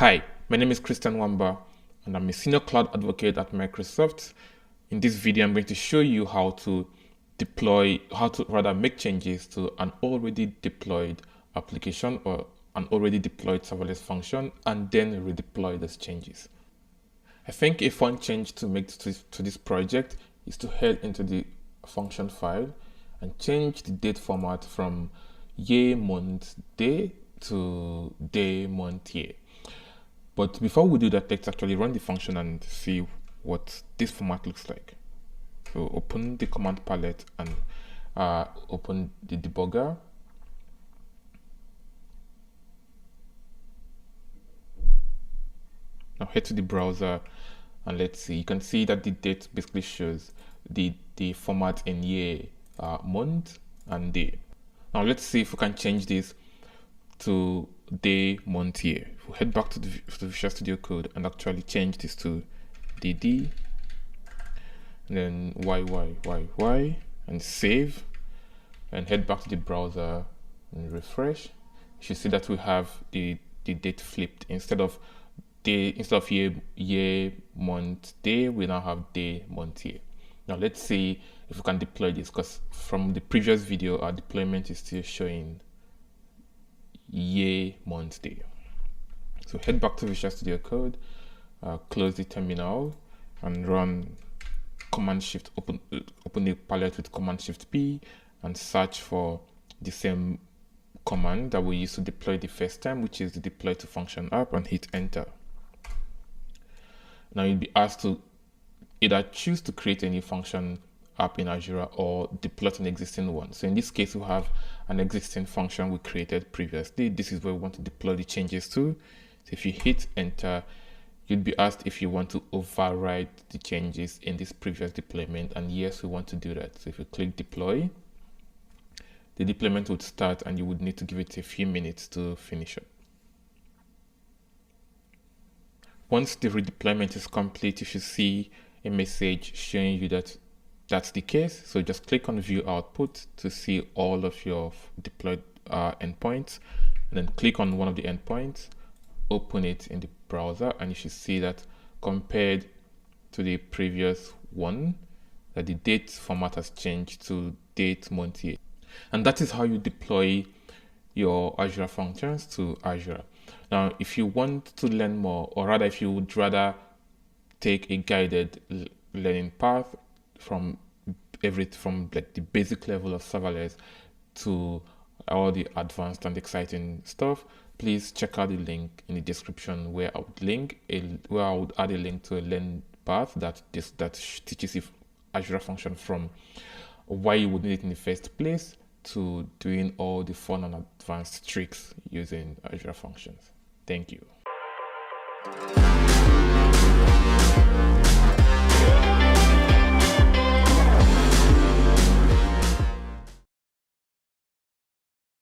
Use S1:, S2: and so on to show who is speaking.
S1: Hi, my name is Christian Wamba and I'm a senior cloud advocate at Microsoft. In this video, I'm going to show you how to make changes to an already deployed application or an already deployed serverless function and then redeploy those changes. I think a fun change to make to this project is to head into the function file and change the date format from year, month, day to day, month, year. But before we do that, let's actually run the function and see what this format looks like. So open the command palette and open the debugger. Now head to the browser and let's see. You can see that the date basically shows the format in year, month, and day. Now let's see if we can change this to day, month, year. If we head back to the Visual Studio Code and actually change this to DD, and then Y, and save, and head back to the browser and refresh, you should see that we have the date flipped. Instead of year, month, day, we now have day, month, year. Now let's see if we can deploy this, because from the previous video, our deployment is still showing year, month, day. So head back to Visual Studio Code, close the terminal, and run Command Shift. Open the palette with Command Shift P, and search for the same command that we used to deploy the first time, which is the deploy to function app, and hit enter. Now you'll be asked to either choose to create a new function app in Azure or deploy an existing one. So in this case, we have an existing function we created previously. This is where we want to deploy the changes to. So if you hit enter, you'd be asked if you want to override the changes in this previous deployment, and yes, we want to do that. So if you click deploy, the deployment would start and you would need to give it a few minutes to finish up. Once the redeployment is complete, you should see a message showing you that that's the case. So just click on view output to see all of your deployed endpoints, and then click on one of the endpoints, open it in the browser, and you should see that compared to the previous one, that the date format has changed to date, month, year. And that is how you deploy your Azure functions to Azure. Now, if you want to learn more, or rather if you would rather take a guided learning path from like the basic level of serverless to all the advanced and exciting stuff, please check out the link in the description where I would add a link to a learn path that teaches you Azure function from why you would need it in the first place to doing all the fun and advanced tricks using Azure functions. Thank you.